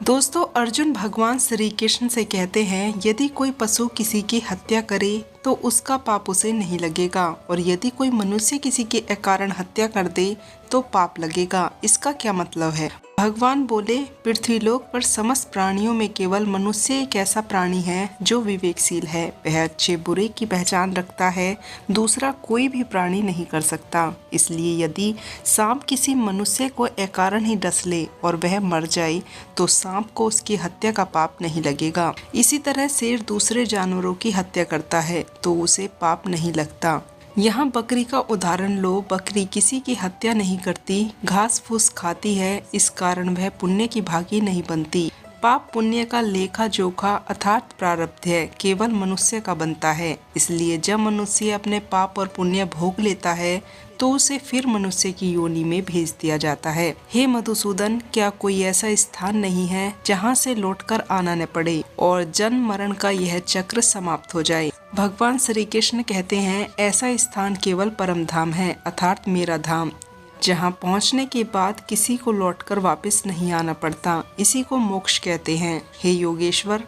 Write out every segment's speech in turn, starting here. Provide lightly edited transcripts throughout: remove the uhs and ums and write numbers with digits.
दोस्तों, अर्जुन भगवान श्री कृष्ण से कहते हैं, यदि कोई पशु किसी की हत्या करे तो उसका पाप उसे नहीं लगेगा, और यदि कोई मनुष्य किसी के अकारण हत्या कर दे तो पाप लगेगा। इसका क्या मतलब है? भगवान बोले, पृथ्वीलोक पर समस्त प्राणियों में केवल मनुष्य एक ऐसा प्राणी है जो विवेकशील है। वह अच्छे बुरे की पहचान रखता है, दूसरा कोई भी प्राणी नहीं कर सकता। इसलिए यदि सांप किसी मनुष्य को अकारण ही डस ले और वह मर जाए तो सांप को उसकी हत्या का पाप नहीं लगेगा। इसी तरह शेर दूसरे जानवरों की हत्या करता है तो उसे पाप नहीं लगता। यहाँ बकरी का उदाहरण लो। बकरी किसी की हत्या नहीं करती, घास फूस खाती है, इस कारण वह पुण्य की भागी नहीं बनती। पाप पुण्य का लेखा जोखा अर्थात प्रारब्ध है, केवल मनुष्य का बनता है। इसलिए जब मनुष्य अपने पाप और पुण्य भोग लेता है तो उसे फिर मनुष्य की योनि में भेज दिया जाता है। हे मधुसूदन, क्या कोई ऐसा स्थान नहीं है जहाँ से लौटकर आना न पड़े और जन्म मरण का यह चक्र समाप्त हो जाए? भगवान श्री कृष्ण कहते हैं, ऐसा स्थान केवल परम धाम है, अर्थात मेरा धाम, जहाँ पहुँचने के बाद किसी को लौटकर वापस नहीं आना पड़ता। इसी को मोक्ष कहते हैं। हे योगेश्वर,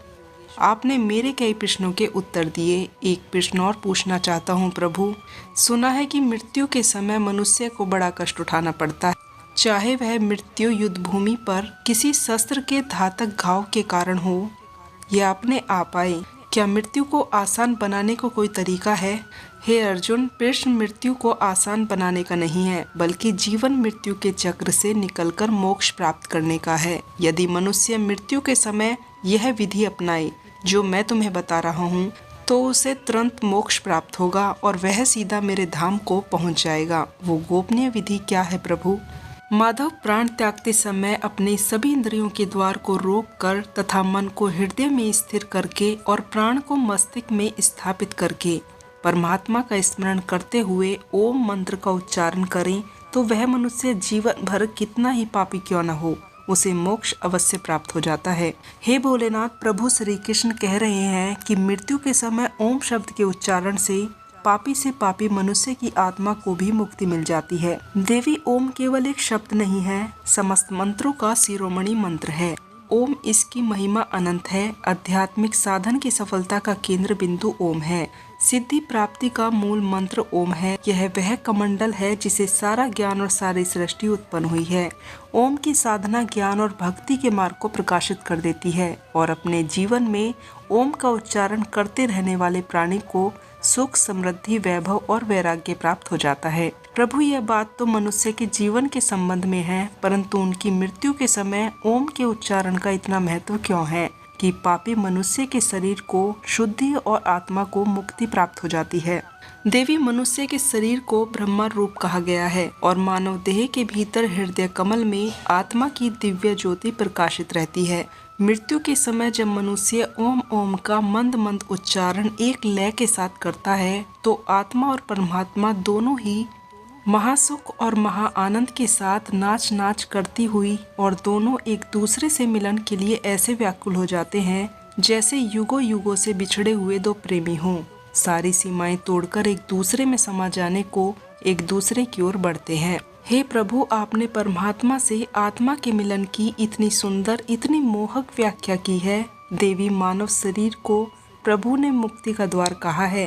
आपने मेरे कई प्रश्नों के उत्तर दिए। एक प्रश्न और पूछना चाहता हूँ प्रभु। सुना है कि मृत्यु के समय मनुष्य को बड़ा कष्ट उठाना पड़ता है, चाहे वह मृत्यु युद्ध भूमि पर किसी शस्त्र के घातक घाव के कारण हो या अपने आप आए। क्या मृत्यु को आसान बनाने को कोई तरीका है? हे अर्जुन, प्रश्न मृत्यु को आसान बनाने का नहीं है, बल्कि जीवन मृत्यु के चक्र से निकलकर मोक्ष प्राप्त करने का है। यदि मनुष्य मृत्यु के समय यह विधि अपनाए जो मैं तुम्हें बता रहा हूँ तो उसे तुरंत मोक्ष प्राप्त होगा और वह सीधा मेरे धाम को पहुँच जाएगा। वो गोपनीय विधि क्या है प्रभु? माधव प्राण त्यागते समय अपने सभी इंद्रियों के द्वार को रोक कर तथा मन को हृदय में स्थिर करके और प्राण को मस्तिष्क में स्थापित करके परमात्मा का स्मरण करते हुए ओम मंत्र का उच्चारण करें तो वह मनुष्य जीवन भर कितना ही पापी क्यों न हो, उसे मोक्ष अवश्य प्राप्त हो जाता है। हे भोलेनाथ, प्रभु श्री कृष्ण कह रहे हैं कि मृत्यु के समय ओम शब्द के उच्चारण से पापी से पापी मनुष्य की आत्मा को भी मुक्ति मिल जाती है। देवी, ओम केवल एक शब्द नहीं है, समस्त मंत्रों का शिरोमणि मंत्र है। ओम, इसकी महिमा अनंत है। आध्यात्मिक साधन की सफलता का केंद्र बिंदु ओम है। सिद्धि प्राप्ति का मूल मंत्र ओम है। यह वह कमंडल है जिसे सारा ज्ञान और सारी सृष्टि उत्पन्न हुई है। ओम की साधना ज्ञान और भक्ति के मार्ग को प्रकाशित कर देती है और अपने जीवन में ओम का उच्चारण करते रहने वाले प्राणी को सुख, समृद्धि, वैभव और वैराग्य प्राप्त हो जाता है। प्रभु, यह बात तो मनुष्य के जीवन के संबंध में है, परंतु उनकी मृत्यु के समय ओम के उच्चारण का इतना महत्व क्यों है कि पापी मनुष्य के शरीर को शुद्धि और आत्मा को मुक्ति प्राप्त हो जाती है? देवी, मनुष्य के शरीर को ब्रह्मा रूप कहा गया है और मानव देह के भीतर हृदय कमल में आत्मा की दिव्य ज्योति प्रकाशित रहती है। मृत्यु के समय जब मनुष्य ओम ओम का मंद मंद उच्चारण एक लय के साथ करता है तो आत्मा और परमात्मा दोनों ही महासुख और महा आनंद के साथ नाच नाच करती हुई और दोनों एक दूसरे से मिलन के लिए ऐसे व्याकुल हो जाते हैं जैसे युगों युगों से बिछड़े हुए दो प्रेमी हों। सारी सीमाएं तोड़कर एक दूसरे में समा जाने को एक दूसरे की ओर बढ़ते हैं। हे प्रभु, आपने परमात्मा से आत्मा के मिलन की इतनी सुंदर, इतनी मोहक व्याख्या की है। देवी, मानव शरीर को प्रभु ने मुक्ति का द्वार कहा है,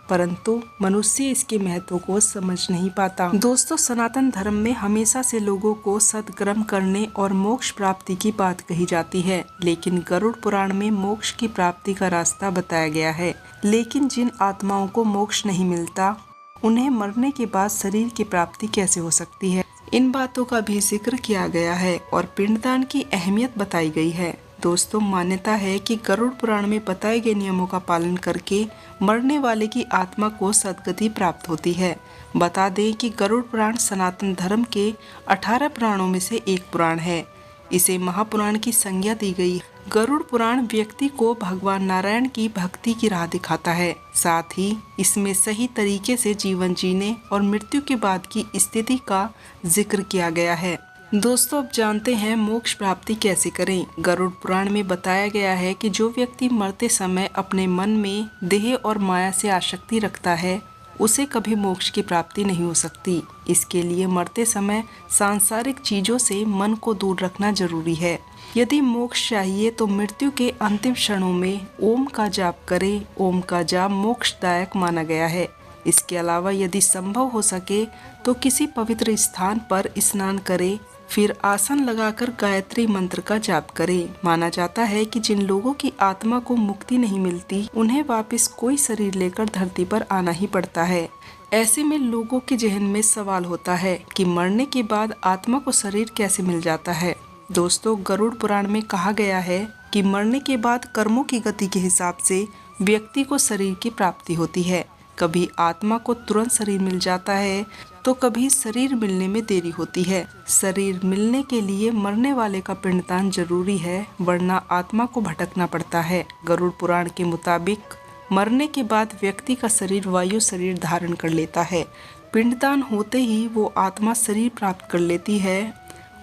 परंतु मनुष्य इसके महत्व को समझ नहीं पाता। दोस्तों, सनातन धर्म में हमेशा से लोगों को सत्कर्म करने और मोक्ष प्राप्ति की बात कही जाती है, लेकिन गरुड़ पुराण में मोक्ष की प्राप्ति का रास्ता बताया गया है। लेकिन जिन आत्माओं को मोक्ष नहीं मिलता, उन्हें मरने के बाद शरीर की प्राप्ति कैसे हो सकती है? इन बातों का भी जिक्र किया गया है और पिंडदान की अहमियत बताई गई है। दोस्तों, मान्यता है कि गरुड़ पुराण में बताए गए नियमों का पालन करके मरने वाले की आत्मा को सद्गति प्राप्त होती है। बता दें कि गरुड़ पुराण सनातन धर्म के 18 पुराणों में से एक पुराण है। इसे महापुराण की संज्ञा दी गई। गरुड़ पुराण व्यक्ति को भगवान नारायण की भक्ति की राह दिखाता है। साथ ही इसमें सही तरीके से जीवन जीने और मृत्यु के बाद की स्थिति का जिक्र किया गया है। दोस्तों, अब जानते हैं मोक्ष प्राप्ति कैसे करें। गरुड़ पुराण में बताया गया है कि जो व्यक्ति मरते समय अपने मन में देह और माया से आसक्ति रखता है, उसे कभी मोक्ष की प्राप्ति नहीं हो सकती। इसके लिए मरते समय सांसारिक चीजों से मन को दूर रखना जरूरी है। यदि मोक्ष चाहिए तो मृत्यु के अंतिम क्षणों में ओम का जाप करें। ओम का जाप मोक्षदायक माना गया है। इसके अलावा यदि संभव हो सके तो किसी पवित्र स्थान पर स्नान करें, फिर आसन लगाकर गायत्री मंत्र का जाप करें। माना जाता है कि जिन लोगों की आत्मा को मुक्ति नहीं मिलती, उन्हें वापस कोई शरीर लेकर धरती पर आना ही पड़ता है। ऐसे में लोगों के जहन में सवाल होता है कि मरने के बाद आत्मा को शरीर कैसे मिल जाता है। दोस्तों, गरुड़ पुराण में कहा गया है कि मरने के बाद कर्मों की गति के हिसाब से व्यक्ति को शरीर की प्राप्ति होती है। कभी आत्मा को तुरंत शरीर मिल जाता है तो कभी शरीर मिलने में देरी होती है। शरीर मिलने के लिए मरने वाले का पिंडदान जरूरी है, वरना आत्मा को भटकना पड़ता है। गरुड़ पुराण के मुताबिक मरने के बाद व्यक्ति का शरीर वायु शरीर धारण कर लेता है। पिंडदान होते ही वो आत्मा शरीर प्राप्त कर लेती है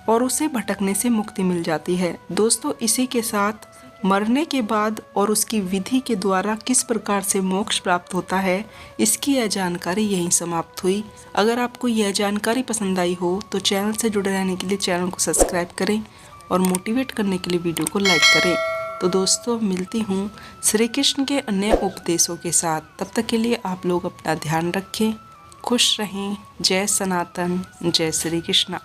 और उसे भटकने से मुक्ति मिल जाती है। दोस्तों, इसी के साथ मरने के बाद और उसकी विधि के द्वारा किस प्रकार से मोक्ष प्राप्त होता है, इसकी यह जानकारी यहीं समाप्त हुई। अगर आपको यह जानकारी पसंद आई हो तो चैनल से जुड़े रहने के लिए चैनल को सब्सक्राइब करें और मोटिवेट करने के लिए वीडियो को लाइक करें। तो दोस्तों, मिलती हूँ श्री कृष्ण के अन्य उपदेशों के साथ। तब तक के लिए आप लोग अपना ध्यान रखें, खुश रहें। जय सनातन, जय श्री कृष्ण।